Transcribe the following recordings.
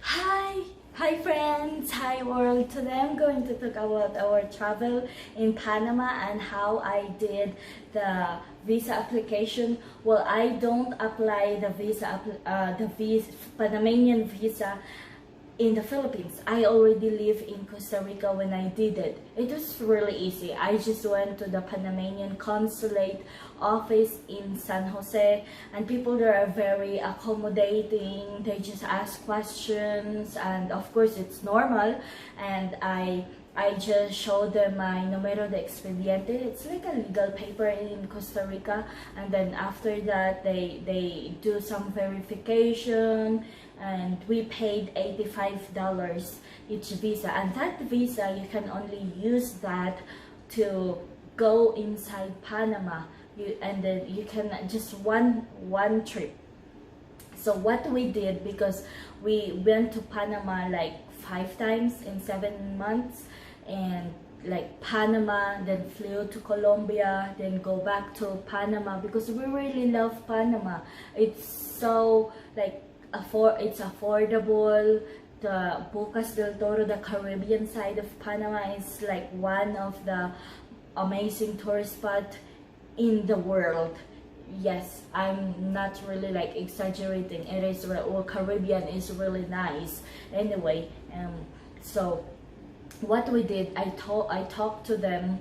Hi! Hi friends! Hi world! Today I'm going to talk about our travel in Panama and how I did the visa application. Well, I don't apply the Panamanian visa in the Philippines. I already live in Costa Rica when I did it. It was really easy. I just went to the Panamanian consulate office in San Jose, and people there are very accommodating. They just ask questions, and of course it's normal. And I just showed them my numero de expediente. It's like a legal paper in Costa Rica, and then after that they do some verification, and we paid $85 each visa. And that visa, you can only use that to go inside Panama. And then you can just one trip. So what we did, because we went to Panama like 5 times in 7 months, and like Panama, then flew to Colombia, then go back to Panama, because we really love Panama. It's so like it's affordable. The Bocas del Toro, the Caribbean side of Panama, is like one of the amazing tourist spot in the world. Yes, I'm not really like exaggerating. It is, well, Caribbean is really nice. Anyway, so what we did, I talked to them.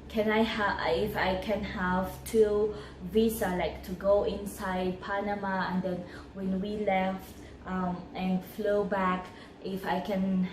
Can I have, if I can have 2 visa, like to go inside Panama, and then when we left and flew back, if I can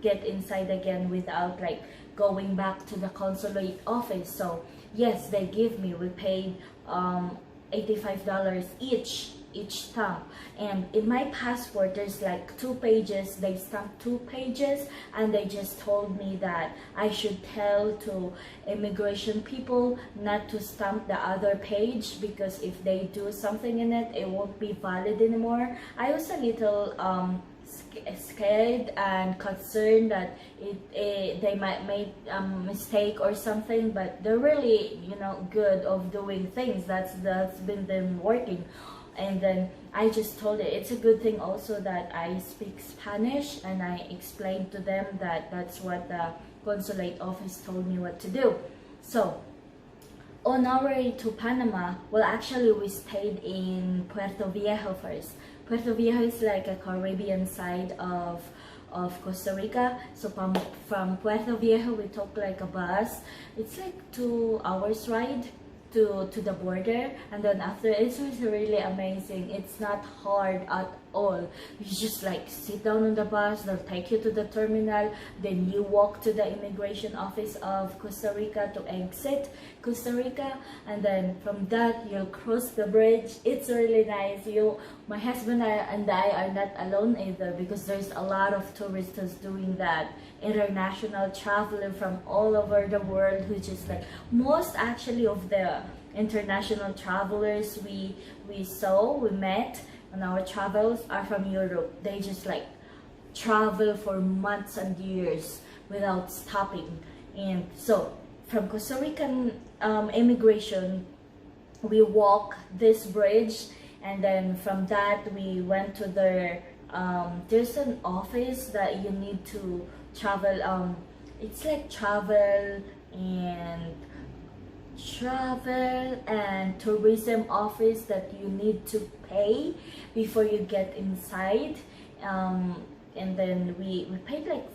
get inside again without like going back to the consulate office. So yes, they give me. We paid $85 each stamp. And in my passport there's like 2 pages. They stamped 2 pages, and they just told me that I should tell to immigration people not to stamp the other page, because if they do something in it, it won't be valid anymore. I was a little scared and concerned that they might make a mistake or something, but they're really, good of doing things. That's been them working. And then I just told it, it's a good thing also that I speak Spanish, and I explained to them that that's what the consulate office told me what to do. So on our way to Panama, well, actually we stayed in Puerto Viejo first. Puerto Viejo is like a Caribbean side of Costa Rica. So from Puerto Viejo we took like a bus. It's like 2 hours ride to the border, and then after, it was really amazing. It's not hard at all. You just like sit down on the bus, they'll take you to the terminal, then you walk to the immigration office of Costa Rica to exit Costa Rica, and then from that you'll cross the bridge. It's really nice. My husband and I are not alone either, because there's a lot of tourists doing that, international traveler from all over the world, who just like, most actually of the international travelers we met on our travels are from Europe. They just like travel for months and years without stopping. And so from Costa Rican immigration, we walk this bridge, and then from that we went to there's an office that you need to travel. It's like travel and tourism office that you need to pay before you get inside. And then we paid like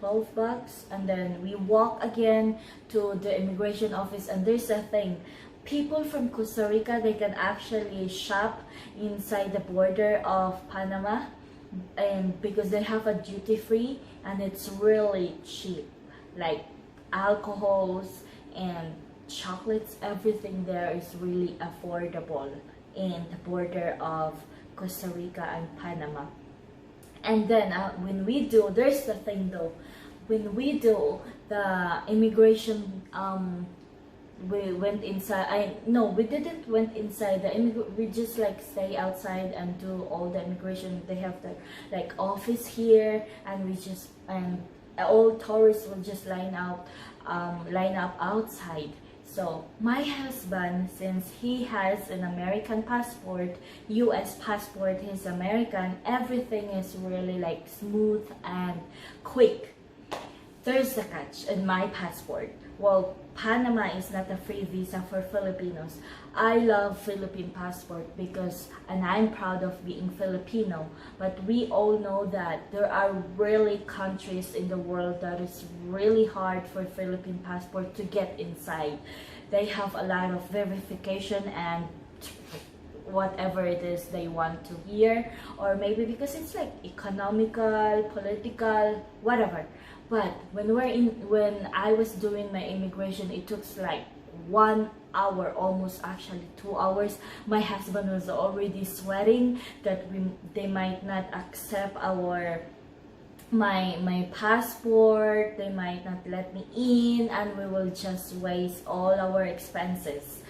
$12, and then we walk again to the immigration office. And there's a thing, people from Costa Rica, they can actually shop inside the border of Panama, and because they have a duty free, and it's really cheap, like alcohols and chocolates, everything there is really affordable in the border of Costa Rica and Panama. And then when we do, there's the thing though, when we do the immigration, we went inside. We didn't went inside we just like stay outside and do all the immigration. They have the like office here, and all tourists will just line up outside. So my husband, since he has an American passport, US passport, he's American, everything is really like smooth and quick. There's the catch in my passport. Well, Panama is not a free visa for Filipinos. I love Philippine passport because, and I'm proud of being Filipino, but we all know that there are really countries in the world that is really hard for Philippine passport to get inside. They have a lot of verification and whatever it is they want to hear, or maybe because it's like economical, political, whatever. But when I was doing my immigration, it took like 1 hour, almost actually 2 hours. My husband was already sweating that they might not accept my passport, they might not let me in, and we will just waste all our expenses.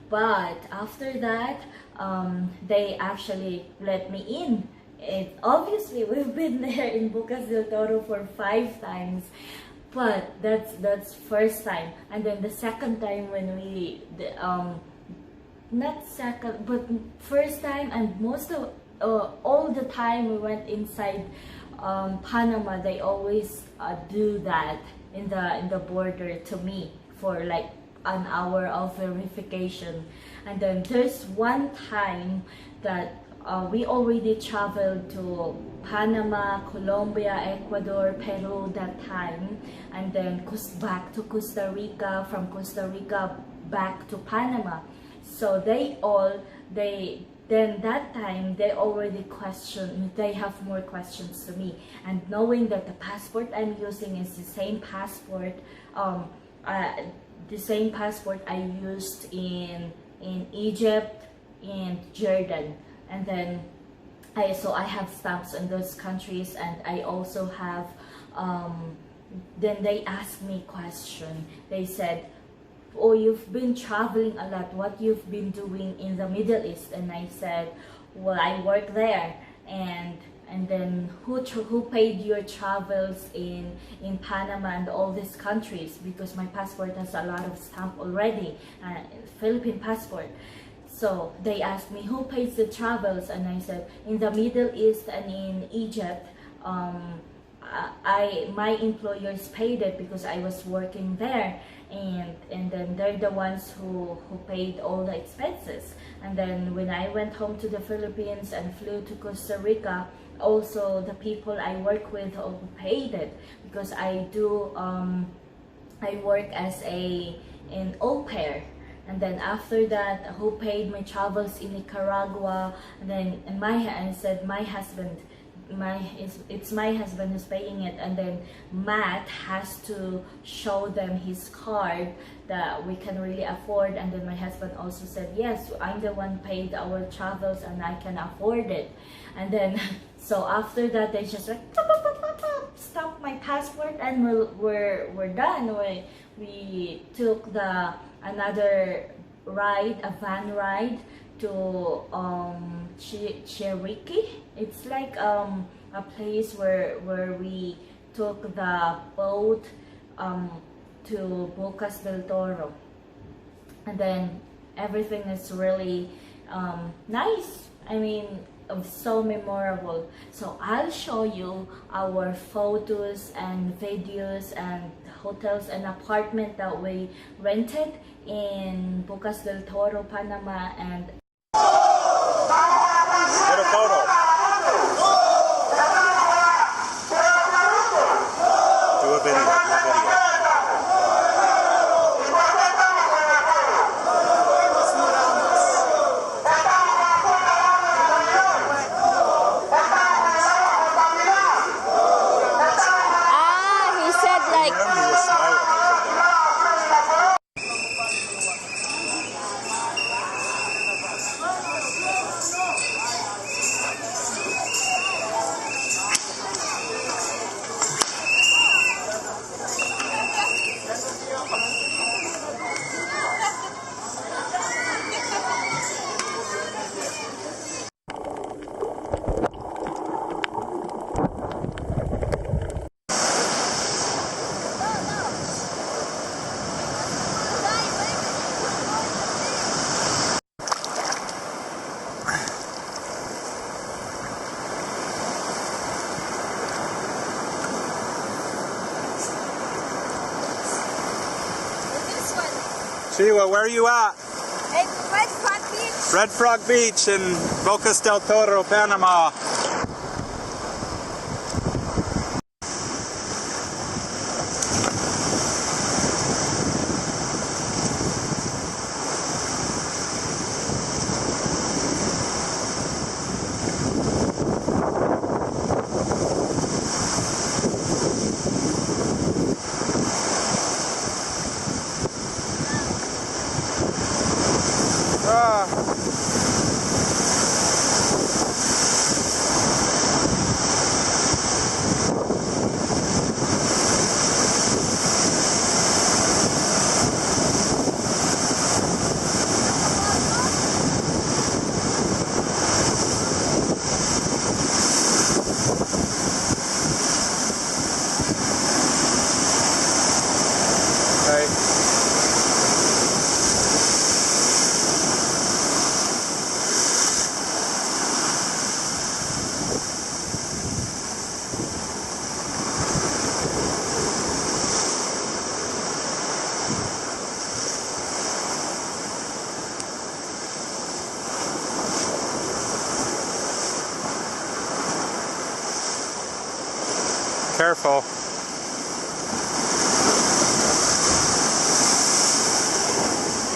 But after that, they actually let me in. Obviously, we've been there in Bocas del Toro for 5 times, but that's first time. And then the second time when we not second but first time, and most of all the time we went inside Panama, they always do that in the border to me for like an hour of verification. And then there's one time that we already traveled to Panama, Colombia, Ecuador, Peru that time, and then back to Costa Rica, from Costa Rica back to Panama. So then that time they already questioned, they have more questions to me, and knowing that the passport I'm using is the same passport I used in Egypt and Jordan. And then I have stamps in those countries, and I also have then they asked me question. They said, oh, you've been traveling a lot, what you've been doing in the Middle East? And I said, well, I work there. And then who paid your travels in Panama and all these countries? Because my passport has a lot of stamp already, Philippine passport. So they asked me, who pays the travels? And I said, in the Middle East and in Egypt, my employers paid it because I was working there, and then they're the ones who paid all the expenses. And then when I went home to the Philippines and flew to Costa Rica, also the people I work with paid it, because I work as an au pair. And then after that, who paid my travels in Nicaragua? And then I said my husband, it's my husband who's paying it. And then Matt has to show them his card that we can really afford. And then my husband also said, yes, I'm the one paid our travels and I can afford it. And then so after that, they just like stop my passport, and we're done. We took another ride, a van ride to Cherokee. It's like a place where we took the boat to Bocas del Toro, and then everything is really nice. I mean, so memorable. So I'll show you our photos and videos and hotels and apartment that we rented in Bocas del Toro, Panama. And get a photo. Do a video. He said like Sheila, where are you at? It's Red Frog Beach. Red Frog Beach in Bocas Del Toro, Panama. Careful.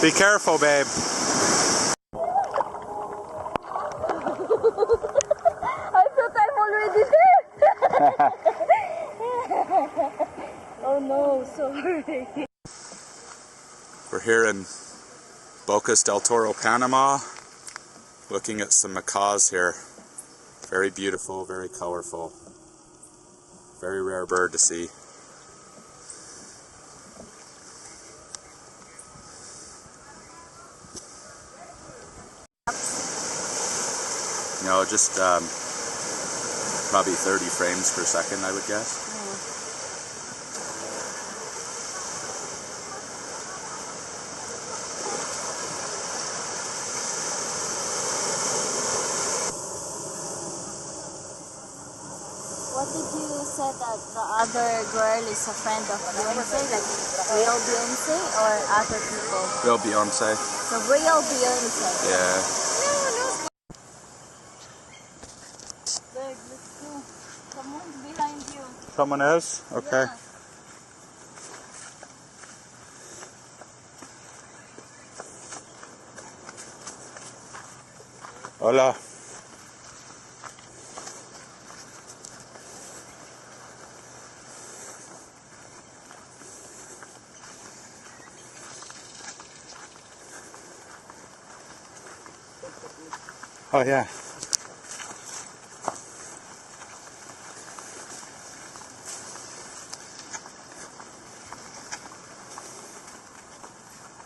Be careful, babe. I thought I'm already there. Oh no, sorry. We're here in Bocas Del Toro, Panama, looking at some macaws here. Very beautiful, very colorful. Very rare bird to see. You know, just probably 30 frames per second, I would guess. What did you say that the other girl is a friend of Beyonce? Like real Beyonce or other people? Real Beyonce. The real Beyonce. Yeah. Beg, let's go. Someone's behind you. Someone is? Okay. Yeah. Hola. Oh yeah.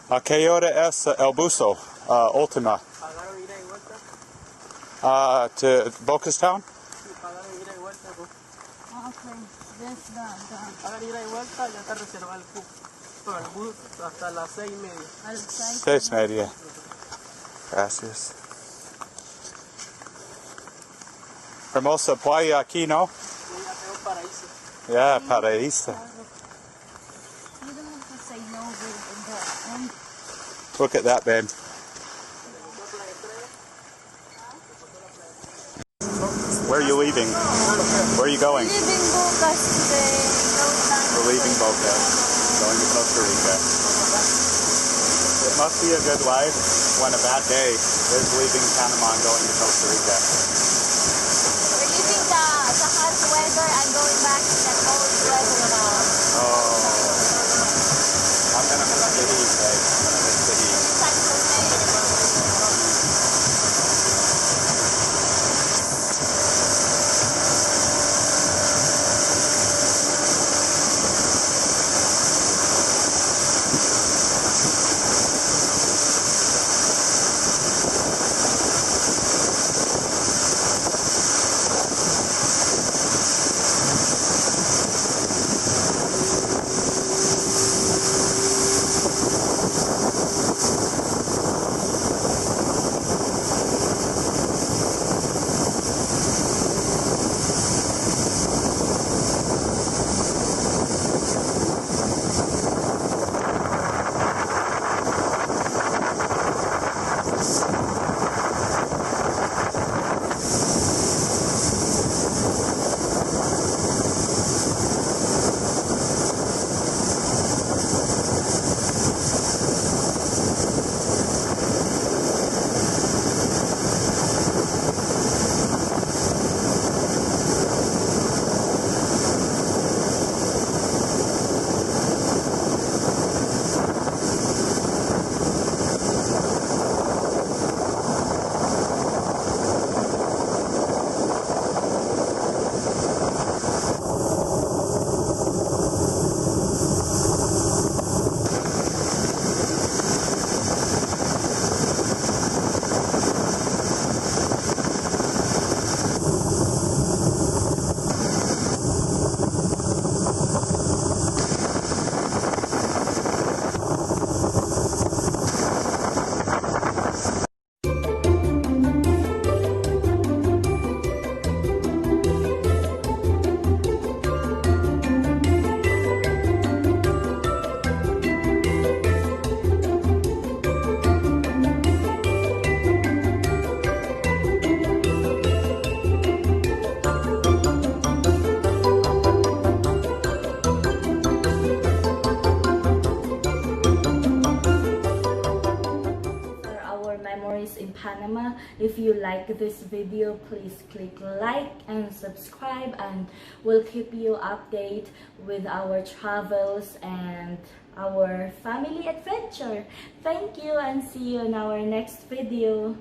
¿A qué hora es el buzo última? To Bocas Town? Okay, that's done. Hagan ida y vuelta, ya está reservado el cupo. Pero el bus hasta las 6:30. 6:30. Gracias. Hermosa playa aquí, ¿no? Ya tengo paraíso. Yeah, paraíso. You don't have to say no with the Look at that, babe. Where are you leaving? Where are you going? Leaving Bocas today. We're leaving Bocas, going to Costa Rica. It must be a good life when a bad day is leaving Panama and going to Costa Rica. We're leaving the hot weather and going back to the cold weather now. Oh, I'm gonna miss the heat, babe. I'm gonna miss the heat. Anytime for me. Panama. If you like this video, please click like and subscribe, and we'll keep you updated with our travels and our family adventure. Thank you, and see you in our next video.